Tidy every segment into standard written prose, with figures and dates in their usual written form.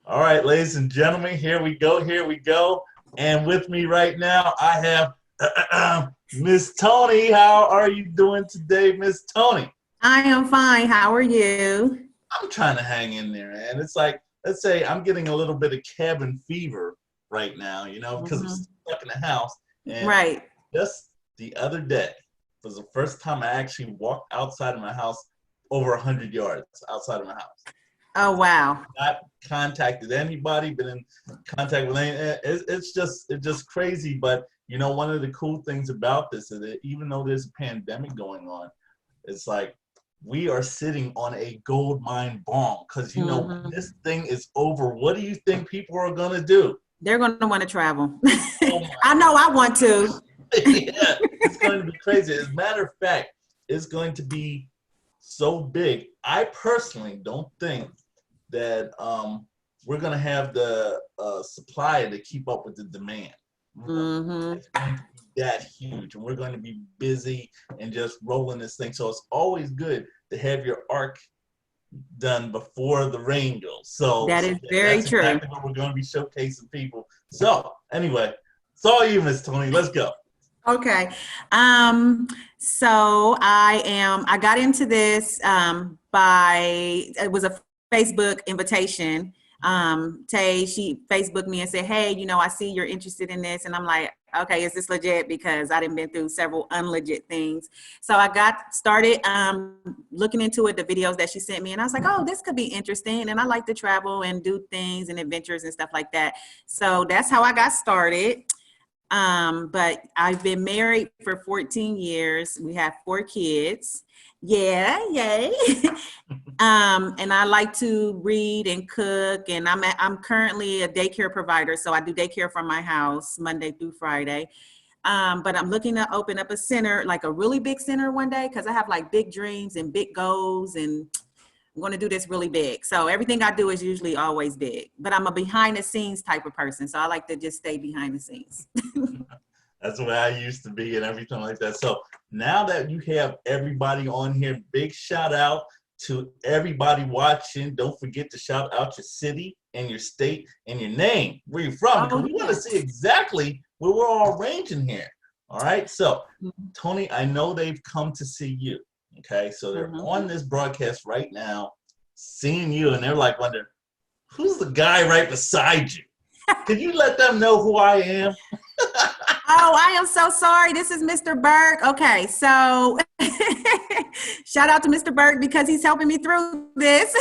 All right, ladies and gentlemen, here we go, here we go. And with me right now, I have Miss Toni. How are you doing today, Miss Toni? I am fine. How are you? I'm trying to hang in there, man. It's like, let's say I'm getting a little bit of cabin fever right now, because I'm Hmm. stuck in the house. And Right. just the other day was the first time I actually walked outside of my house over 100 yards outside of my house. Oh, wow. Not contacted anybody, been in contact with any. It's just crazy. But one of the cool things about this is that even though there's a pandemic going on, it's like we are sitting on a gold mine bomb. Because when Hmm. this thing is over, what do you think people are gonna do? They're going to want to travel. Oh my I know I want to. yeah, it's going to be crazy. As a matter of fact, it's going to be so big. I personally don't think that we're going to have the supply to keep up with the demand. Hmm. It's going to be that huge, and we're going to be busy and just rolling this thing. So it's always good to have your arc done before the rain goes. So, That so is yeah, very that's true. exactly what we're going to be showcasing people. So anyway, it's all you, Miss Toni. Let's go. Okay. Um, I got into this it was a Facebook invitation. Tay, she Facebooked me and said, "Hey, I see you're interested in this." And I'm like, "Okay, is this legit?" Because I didn't been through several unlegit things. So I got started looking into it, the videos that she sent me, and I was like, "Oh, this could be interesting." And I like to travel and do things and adventures and stuff like that. So that's how I got started. But I've been married for 14 years. We have 4 kids. Yeah, yay. And I like to read and cook. And I'm currently a daycare provider, so I do daycare from my house Monday through Friday. But I'm looking to open up a center, like a really big center one day, because I have like big dreams and big goals, and I'm going to do this really big. So everything I do is usually always big. But I'm a behind the scenes type of person, so I like to just stay behind the scenes. That's the way I used to be and everything like that. So now that you have everybody on here, big shout out to everybody watching. Don't forget to shout out your city and your state and your name, where you're from, because Oh we want to see yes. exactly where we're all ranging here. All right. So, Toni, I know they've come to see you. Okay. So they're Mhm. on this broadcast right now, seeing you, and they're like wondering, who's the guy right beside you? Can you let them know who I am? Oh, I am so sorry. This is Mr. Berg. Okay, so shout out to Mr. Berg because he's helping me through this.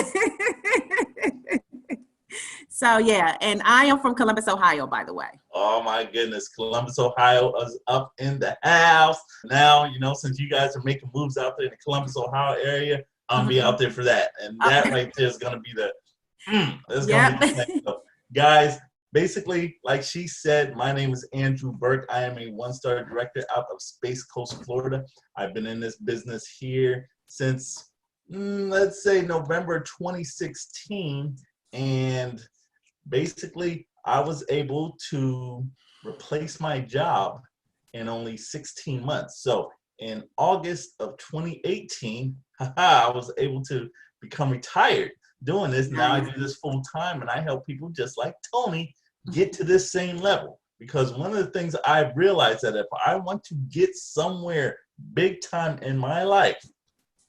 So yeah, and I am from Columbus, Ohio, by the way. Oh my goodness, Columbus, Ohio is up in the house. Now, since you guys are making moves out there in the Columbus, Ohio area, I'll be out Mhm. there for that. And that right there is going to be that's going to Yep. be the thing. So, guys, basically, like she said, my name is Andrew Burke. I am a one-star director out of Space Coast, Florida. I've been in this business here since, let's say, November 2016. And basically I was able to replace my job in only 16 months. So in August of 2018, I was able to become retired doing this. Now I Nice. do this full time and I help people just like Toni get to this same level. Because one of the things I've realized that if I want to get somewhere big time in my life,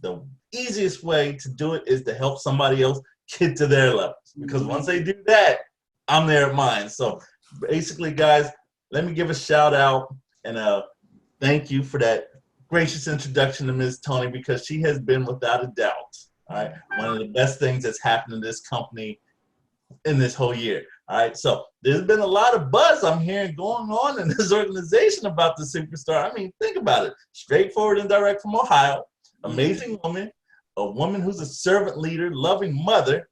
the easiest way to do it is to help somebody else get to their levels. Because once they do that, I'm there at mine. So basically, guys, let me give a shout out and thank you for that gracious introduction to Ms. Toni, because she has been without a doubt, all right, one of the best things that's happened in this company in this whole year. All right, so there's been a lot of buzz I'm hearing going on in this organization about the superstar. I mean, think about it. Straightforward and direct from Ohio, Yeah. amazing woman, a woman who's a servant leader, loving mother,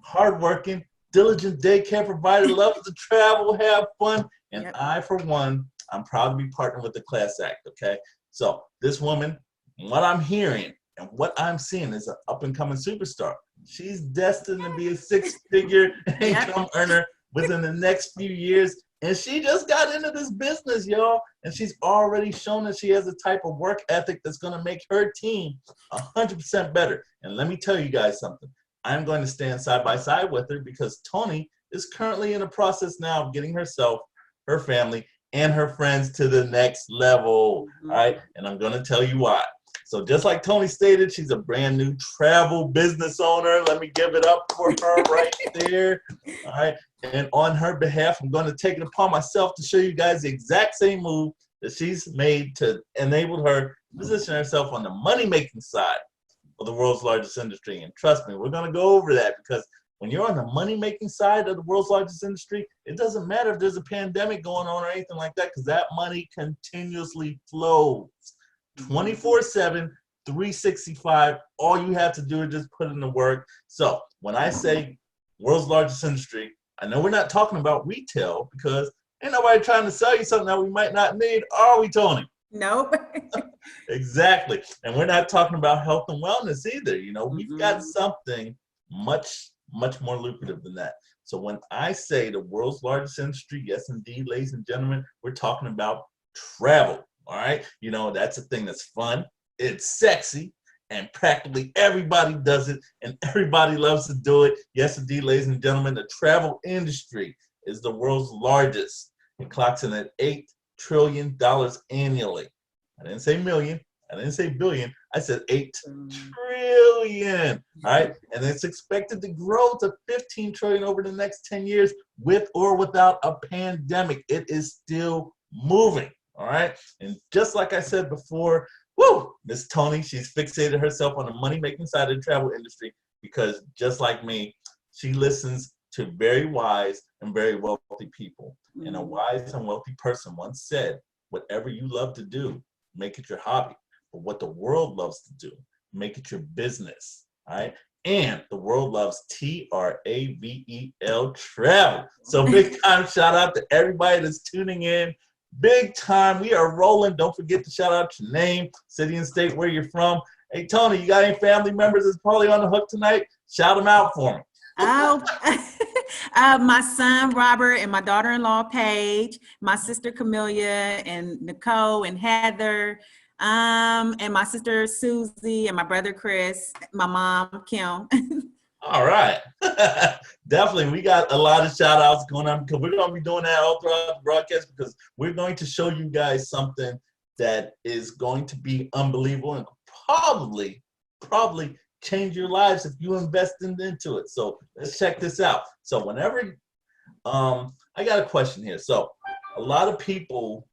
hardworking, diligent daycare provider, loves to travel, have fun, and Yep. I, for one, I'm proud to be partnered with the Class Act. Okay, so this woman, what I'm hearing and what I'm seeing is an up and coming superstar. She's destined to be a six-figure Yep. income earner within the next few years. And she just got into this business, y'all. And she's already shown that she has a type of work ethic that's going to make her team 100% better. And let me tell you guys something. I'm going to stand side by side with her because Toni is currently in the process now of getting herself, her family, and her friends to the next level. All right. And I'm going to tell you why. So just like Toni stated, she's a brand new travel business owner. Let me give it up for her right there. All right. And on her behalf, I'm going to take it upon myself to show you guys the exact same move that she's made to enable her to position herself on the money-making side of the world's largest industry. And trust me, we're going to go over that because when you're on the money-making side of the world's largest industry, it doesn't matter if there's a pandemic going on or anything like that because that money continuously flows 24/7, 365. All you have to do is just put in the work. So when I say world's largest industry, I know we're not talking about retail because ain't nobody trying to sell you something that we might not need, are we, Toni? Nope. Exactly. And we're not talking about health and wellness either. You know, we've got something much more lucrative than that. So when I say the world's largest industry, yes, indeed, ladies and gentlemen, we're talking about travel. All right. You know, that's a thing that's fun. It's sexy. And practically everybody does it. And everybody loves to do it. Yes, indeed, ladies and gentlemen, the travel industry is the world's largest. It clocks in at $8 trillion annually. I didn't say million. I didn't say billion. I said 8 trillion. All right. And it's expected to grow to 15 trillion over the next 10 years with or without a pandemic. It is still moving. All right. And just like I said before, Miss Toni, she's fixated herself on the money-making side of the travel industry because just like me, she listens to very wise and very wealthy people. And a wise and wealthy person once said, whatever you love to do, make it your hobby. But what the world loves to do, make it your business. All right. And the world loves TRAVEL, travel. So big time shout out to everybody that's tuning in. Big time. We are rolling. Don't forget to shout out your name, city and state where you're from. Hey, Toni, you got any family members that's probably on the hook tonight? Shout them out for me. Oh, my son Robert and my daughter-in-law Paige, my sister Camelia and Nicole and Heather, and my sister Susie and my brother Chris, my mom Kim. All right. Definitely. We got a lot of shout outs going on because we're going to be doing that all throughout the broadcast because we're going to show you guys something that is going to be unbelievable and probably change your lives if you invest into it. So let's check this out. So whenever, I got a question here. So a lot of people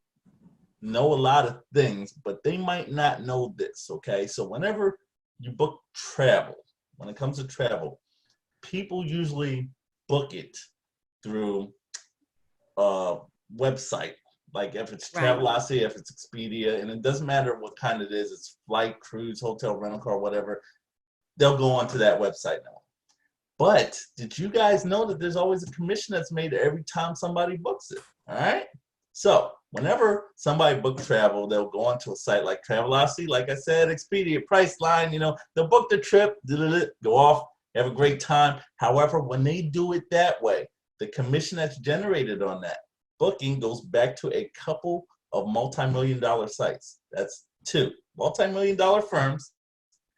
know a lot of things, but they might not know this, okay? So whenever you book travel, when it comes to travel, people usually book it through a website. Like if it's Travelocity, if it's Expedia, and it doesn't matter what kind it is, it's flight, cruise, hotel, rental car, whatever, they'll go onto that website now. But did you guys know that there's always a commission that's made every time somebody books it? All right. So whenever somebody books travel, they'll go onto a site like Travelocity, like I said, Expedia, Priceline, you know, they'll book their trip, go off, have a great time. However, when they do it that way, the commission that's generated on that booking goes back to a couple of multi-million-dollar sites. That's 2 multi-million-dollar firms,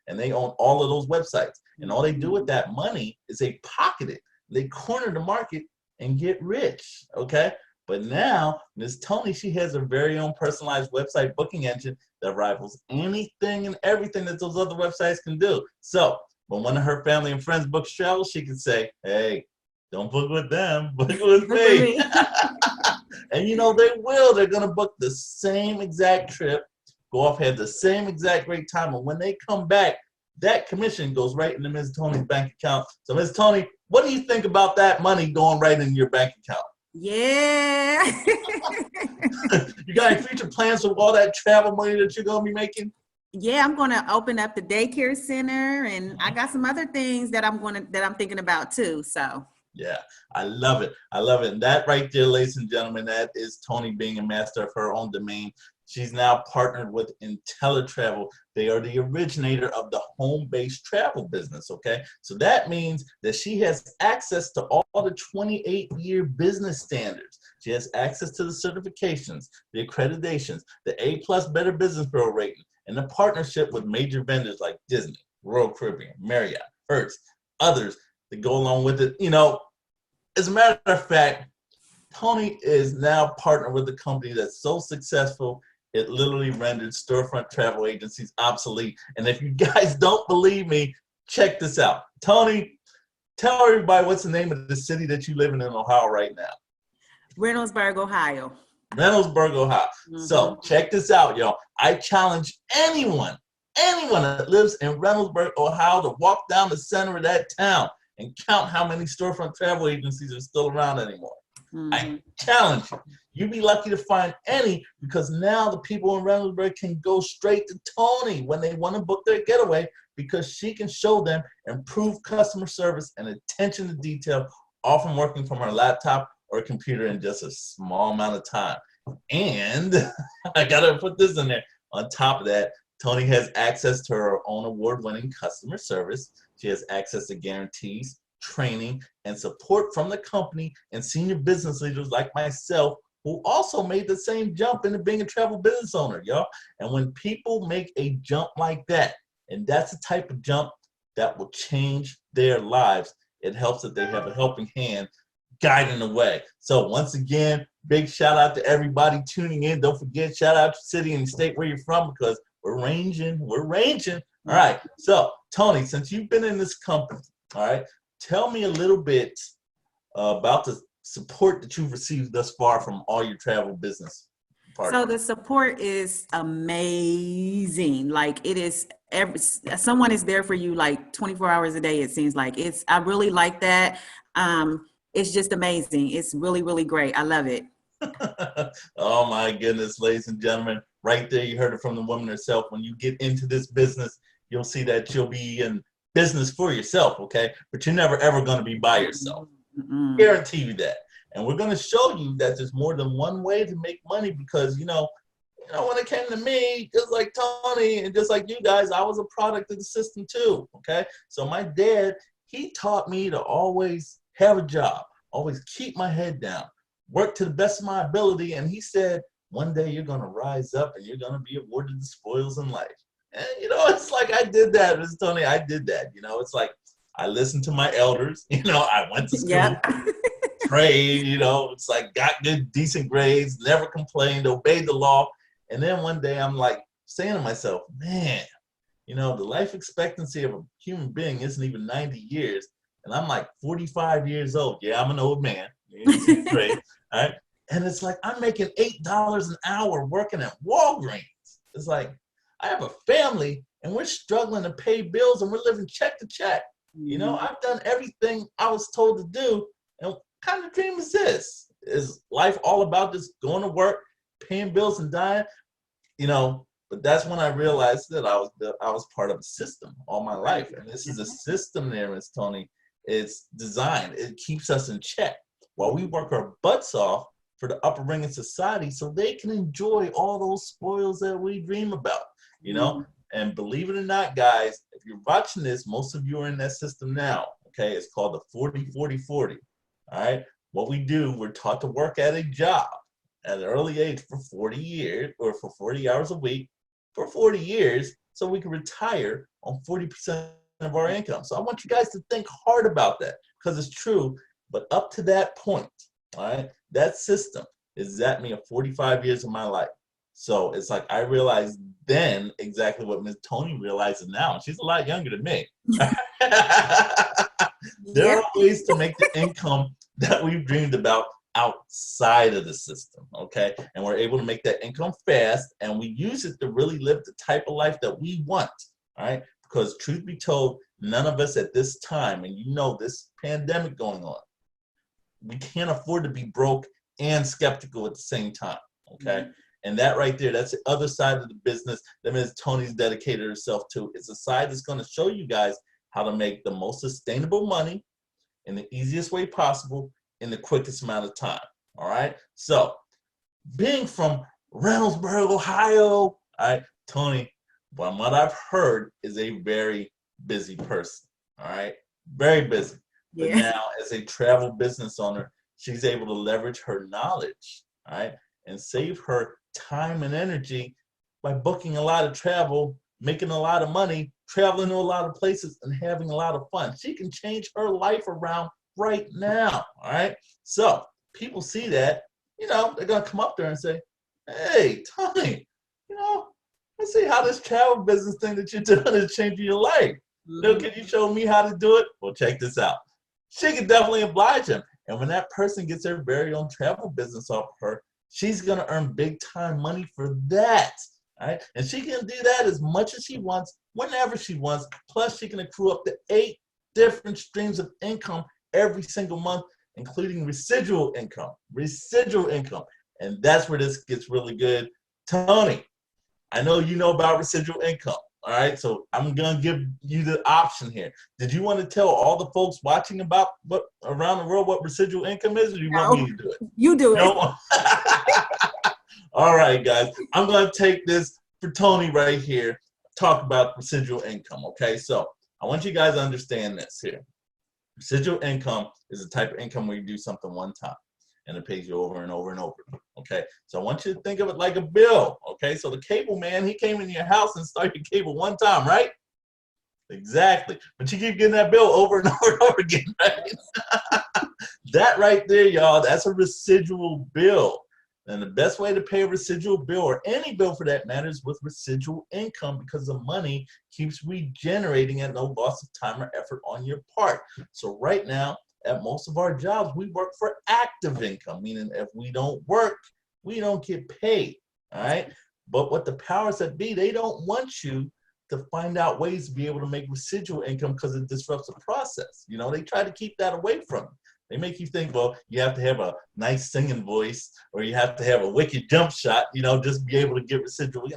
and they own all of those websites. And all they do with that money is they pocket it. They corner the market and get rich, okay? But now, Ms. Toni, she has her very own personalized website booking engine that rivals anything and everything that those other websites can do. So when one of her family and friends books travel, she can say, hey, don't book with them, book with me. And you know, they will. They're going to book the same exact trip, go off, have the same exact great time. And when they come back, that commission goes right into Ms. Toni's bank account. So Ms. Toni, what do you think about that money going right in your bank account? Yeah. You got any future plans with all that travel money that you're going to be making? Yeah, I'm going to open up the daycare center, and I got some other things that I'm thinking about too. So yeah, I love it. I love it. And that right there, ladies and gentlemen, that is Toni being a master of her own domain. She's now partnered with IntelliTravel. They are the originator of the home-based travel business, okay? So that means that she has access to all the 28-year business standards. She has access to the certifications, the accreditations, the A+ Better Business Bureau rating, and the partnership with major vendors like Disney, Royal Caribbean, Marriott, Hertz, others that go along with it. You know, as a matter of fact, Toni is now partnered with a company that's so successful, it literally rendered storefront travel agencies obsolete. And if you guys don't believe me, check this out. Toni, tell everybody what's the name of the city that you live in Ohio right now. Reynoldsburg, Ohio. Reynoldsburg, Ohio. So check this out, y'all. I challenge anyone that lives in Reynoldsburg, Ohio to walk down the center of that town and count how many storefront travel agencies are still around anymore. I challenge you. You'd be lucky to find any, because now the people in Reynoldsburg can go straight to Toni when they want to book their getaway, because she can show them improved customer service and attention to detail, often working from her laptop or computer in just a small amount of time. And I gotta put this in there. On top of that, Toni has access to her own award-winning customer service. She has access to guarantees, training, and support from the company and senior business leaders like myself, who also made the same jump into being a travel business owner, y'all. And when people make a jump like that, and that's the type of jump that will change their lives, it helps that they have a helping hand guiding the way. So once again, big shout out to everybody tuning in. Don't forget, shout out to city and state where you're from, because we're ranging. All right. So Toni, since you've been in this company, all right, tell me a little bit about the support that you've received thus far from all your travel business partners. So the support is amazing. Like, it is someone is there for you like 24 hours a day. It seems like I really like that. It's just amazing. It's really, really great. I love it. Oh my goodness, ladies and gentlemen, right there, you heard it from the woman herself. When you get into this business, you'll see that you'll be in business for yourself, okay? But you're never ever going to be by yourself. Guarantee you that. And we're going to show you that there's more than one way to make money, because you know when it came to me, just like Toni and just like you guys, I was a product of the system too, okay? So my dad, he taught me to always have a job, always keep my head down, work to the best of my ability. And he said, one day you're going to rise up and you're going to be awarded the spoils in life. And it's like I did that, Ms. Toni. I did that. It's like I listened to my elders. I went to school, prayed, it's like got good, decent grades, never complained, obeyed the law. And then one day I'm like saying to myself, man, the life expectancy of a human being isn't even 90 years. And I'm like 45 years old. Yeah, I'm an old man. Great. All right. And it's like I'm making $8 an hour working at Walgreens. It's like I have a family and we're struggling to pay bills and we're living check to check. I've done everything I was told to do. And what kind of dream is this? Is life all about just going to work, paying bills, and dying? But that's when I realized that I was part of a system all my life. And this is a system there, Ms. Toni. It's designed. It keeps us in check while we work our butts off for the upper ring of society, so they can enjoy all those spoils that we dream about, And believe it or not, guys, if you're watching this, most of you are in that system now, okay? It's called the 40-40-40, all right? What we do, we're taught to work at a job at an early age for 40 years, or for 40 hours a week for 40 years, so we can retire on 40% of our income. So I want you guys to think hard about that, because it's true. But up to that point, all right, that system is at me of 45 years of my life. So it's like I realized then exactly what Ms. Toni realizes now. She's a lot younger than me. There are ways to make the income that we've dreamed about outside of the system, okay? And we're able to make that income fast, and we use it to really live the type of life that we want, all right? Because truth be told, none of us at this time, and this pandemic going on, we can't afford to be broke and skeptical at the same time, okay? And that right there, that's the other side of the business that Ms. Toni's dedicated herself to. It's a side that's going to show you guys how to make the most sustainable money in the easiest way possible in the quickest amount of time, all right? So, being from Reynoldsburg, Ohio, all right, Toni, from what I've heard, is a very busy person, all right? Very busy. But now, as a travel business owner, she's able to leverage her knowledge, all right, and save her time and energy by booking a lot of travel making a lot of money, traveling to a lot of places, and having a lot of fun. She can change her life around right now. All right. So people see that, they're gonna come up there and say, "Hey, Toni, let's see how this travel business thing that you're doing is changing your life. Can you show me how to do it?" Well, check this out. She can definitely oblige him. And when that person gets their very own travel business off of her, she's gonna earn big time money for that. All right. And she can do that as much as she wants, whenever she wants. Plus, she can accrue up to 8 different streams of income every single month, including residual income. Residual income. And that's where this gets really good. Toni, I know you know about residual income. All right, so I'm gonna give you the option here. Did you want to tell all the folks watching about what around the world what residual income is, or do you want me to do it? You do it. No. All right, guys. I'm gonna take this for Toni right here. Talk about residual income. Okay, so I want you guys to understand this here. Residual income is a type of income where you do something one time and it pays you over and over and over. Okay, so I want you to think of it like a bill. Okay, so the cable man, he came into your house and started your cable one time, right? Exactly. But you keep getting that bill over and over and over again, right? That right there, y'all, that's a residual bill. And the best way to pay a residual bill, or any bill for that matter, is with residual income, because the money keeps regenerating at no loss of time or effort on your part. So right now, at most of our jobs, we work for active income, meaning if we don't work, we don't get paid, all right? But what the powers that be, they don't want you to find out ways to be able to make residual income because it disrupts the process. They try to keep that away from you. They make you think, well, you have to have a nice singing voice, or you have to have a wicked jump shot, just to be able to get residual.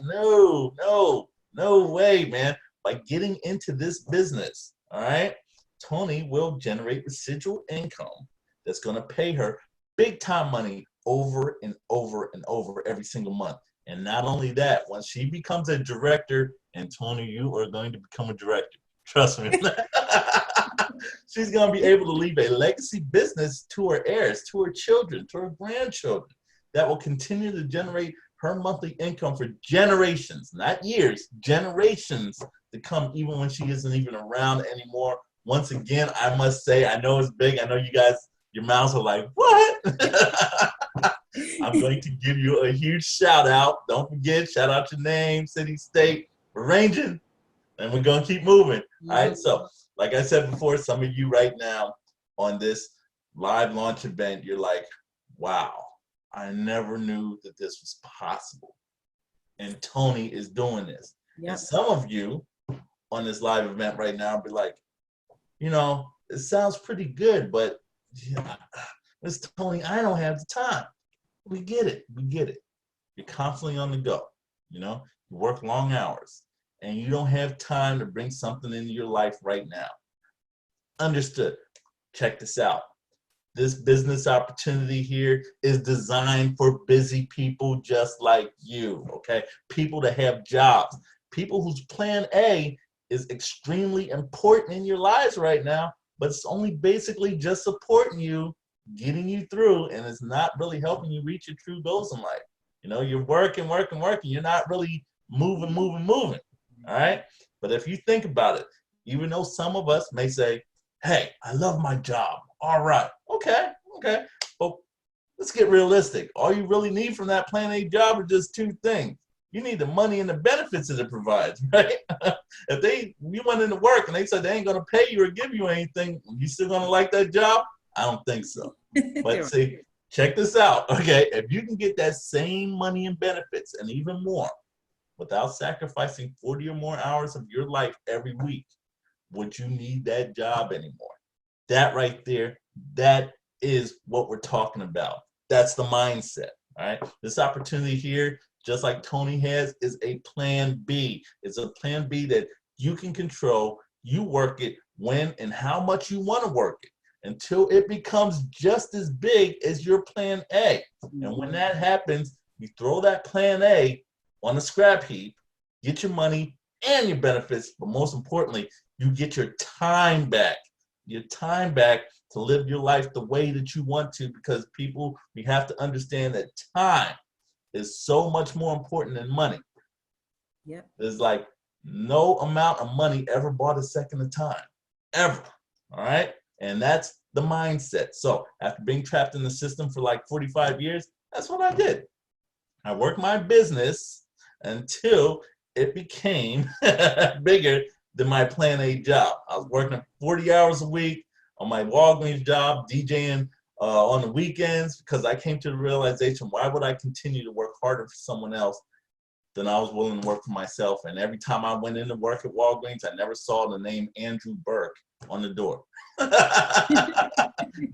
No way, man. By getting into this business, all right, Toni will generate residual income that's going to pay her big time money over and over and over every single month. And not only that, once she becomes a director, and Toni, you are going to become a director. Trust me. She's going to be able to leave a legacy business to her heirs, to her children, to her grandchildren, that will continue to generate her monthly income for generations, not years, generations to come, even when she isn't even around anymore. Once again, I must say, I know it's big. I know you guys, your mouths are like, what? I'm going to give you a huge shout out. Don't forget, shout out your name, city, state. We're ranging, and we're going to keep moving. All right. So, like I said before, some of you right now on this live launch event, you're like, wow, I never knew that this was possible. And Toni is doing this. Yep. And some of you on this live event right now be like, it sounds pretty good, but Miss Toni, I don't have the time. We get it. You're constantly on the go. You work long hours, and you don't have time to bring something into your life right now. Understood. Check this out. This business opportunity here is designed for busy people just like you, okay? People that have jobs, people whose plan A is extremely important in your lives right now, but it's only basically just supporting you, getting you through, and it's not really helping you reach your true goals in life. You're working. You're not really moving. All right? But if you think about it, even though some of us may say, hey, I love my job. All right. Okay. But let's get realistic. All you really need from that plan A job are just 2 things. You need the money and the benefits that it provides, right? If you went into work and they said they ain't going to pay you or give you anything, you still going to like that job? I don't think so. But see, check this out, okay? If you can get that same money and benefits and even more without sacrificing 40 or more hours of your life every week, would you need that job anymore? That right there, that is what we're talking about. That's the mindset, all right? This opportunity here, just like Toni has, is a plan B. It's a plan B that you can control. You work it when and how much you want to work it until it becomes just as big as your plan A. And when that happens, you throw that plan A on the scrap heap, get your money and your benefits, but most importantly, you get your time back. Your time back to live your life the way that you want to, because people, we have to understand that time is so much more important than money. Yep. It's like No amount of money ever bought a second of time, ever. All right. And that's the mindset. So after being trapped in the system for like 45 years, that's what I did. I worked my business until it became bigger than my Plan A job. I was working 40 hours a week on my Walgreens job, DJing on the weekends, because I came to the realization, why would I continue to work harder for someone else than I was willing to work for myself? And every time I went into work at Walgreens, I never saw the name Andrew Burke on the door.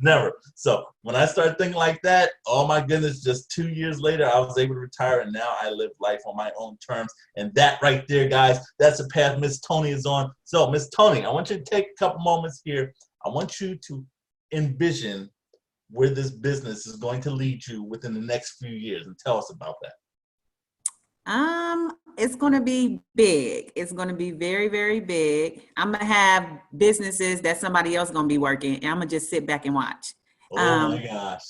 Never. So when I started thinking like that, oh my goodness, just 2 years later, I was able to retire, and now I live life on my own terms. And that right there, guys, that's the path Miss Toni is on. So Miss Toni, I want you to take a couple moments here. I want you to envision where this business is going to lead you within the next few years, and tell us about that. It's going to be big. It's going to be very, very big. I'm going to have businesses that somebody else is going to be working, and I'm going to just sit back and watch. Oh my gosh.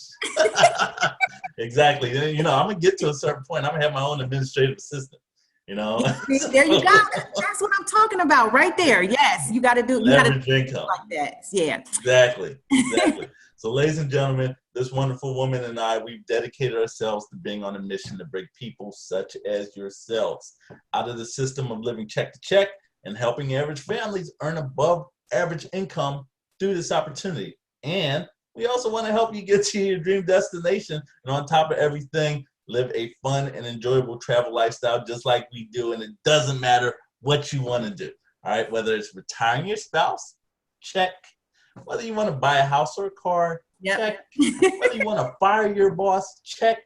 Exactly. You know, I'm going to get to a certain point. I'm going to have my own administrative assistant, you know. There you go. That's what I'm talking about right there. Yes, you got to do leverage income like that. Yeah. Exactly. Exactly. So ladies and gentlemen, this wonderful woman and I, we've dedicated ourselves to being on a mission to bring people such as yourselves out of the system of living check to check and helping average families earn above average income through this opportunity. And we also want to help you get to your dream destination, and on top of everything, live a fun and enjoyable travel lifestyle just like we do. And it doesn't matter what you want to do. All right, whether it's retiring your spouse, check. Whether you want to buy a house or a car, check. Whether you want to fire your boss, check.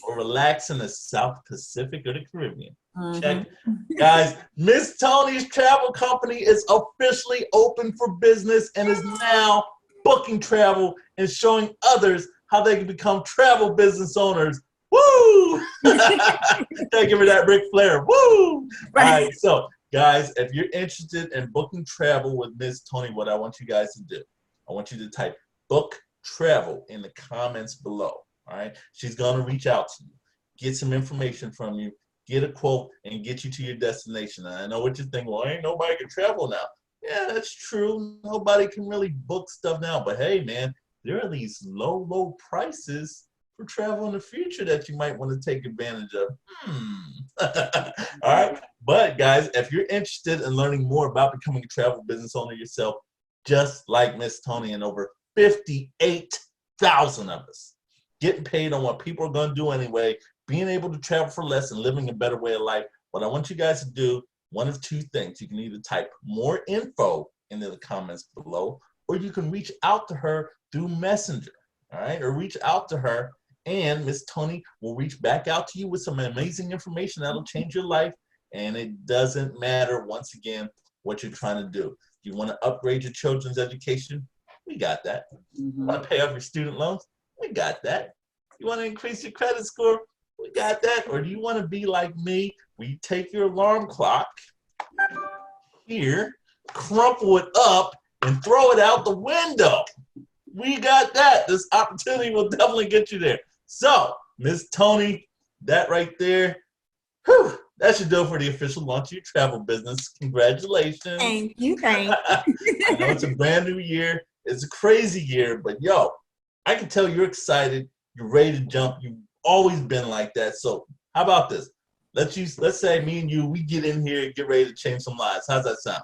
Or relax in the South Pacific or the Caribbean, check. Guys, Miss Toni's travel company is officially open for business and is now booking travel and showing others how they can become travel business owners. Woo! Gotta give her that Ric Flair. Woo! Right. All right, so guys, if you're interested in booking travel with Miss Toni, what I want you guys to do, I want you to type book travel in the comments below. All right. She's going to reach out to you, get some information from you, get a quote, and get you to your destination. And I know what you think, well, ain't nobody can travel now. Yeah, that's true. Nobody can really book stuff now. But hey, man, there are these low prices for travel in the future that you might want to take advantage of. All right. But guys, if you're interested in learning more about becoming a travel business owner yourself, just like Miss Toni and over 58,000 of us, getting paid on what people are going to do anyway, being able to travel for less and living a better way of life, what I want you guys to do, one of two things. You can either type more info into the comments below, or you can reach out to her through Messenger, all right? Or reach out to her, and Miss Toni will reach back out to you with some amazing information that'll change your life. And it doesn't matter, once again, what you're trying to do. You want to upgrade your children's education? We got that. You want to pay off your student loans? We got that. You want to increase your credit score? We got that. Or do you want to be like me, where you take your alarm clock here, crumple it up, and throw it out the window? We got that. This opportunity will definitely get you there. So, Miss Toni, that right there, whew, that should do it for the official launch of your travel business. Congratulations. Thank you. Thank you. I know it's a brand new year. It's a crazy year, but yo, I can tell you're excited. You're ready to jump. You've always been like that. So how about this? Let's say me and you, we get in here and get ready to change some lives. How's that sound?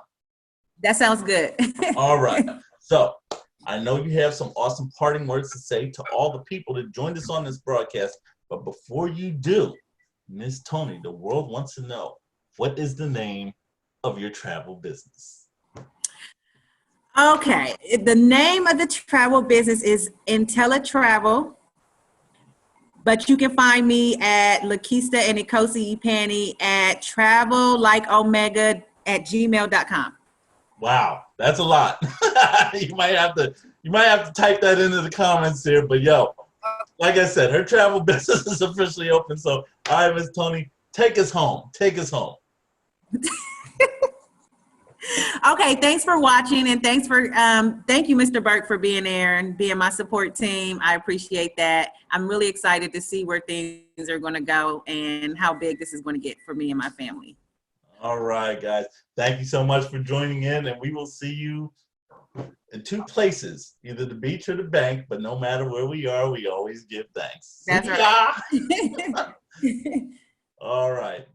That sounds good. All right. So I know you have some awesome parting words to say to all the people that joined us on this broadcast. But before you do, Miss Toni, the world wants to know, what is the name of your travel business? Okay. The name of the travel business is IntelliTravel, but you can find me at Lakista and Epane at travellikeomega@gmail.com. Wow, that's a lot. you might have to type that into the comments here. But yo, like I said, her travel business is officially open. So, all right, Miss Toni, take us home. Take us home. Okay, thanks for watching, and thank you, Mr. Burke, for being there and being my support team. I appreciate that. I'm really excited to see where things are going to go and how big this is going to get for me and my family. All right, guys. Thank you so much for joining in, and we will see you in two places, either the beach or the bank, but no matter where we are, we always give thanks. That's See ya! right. All right.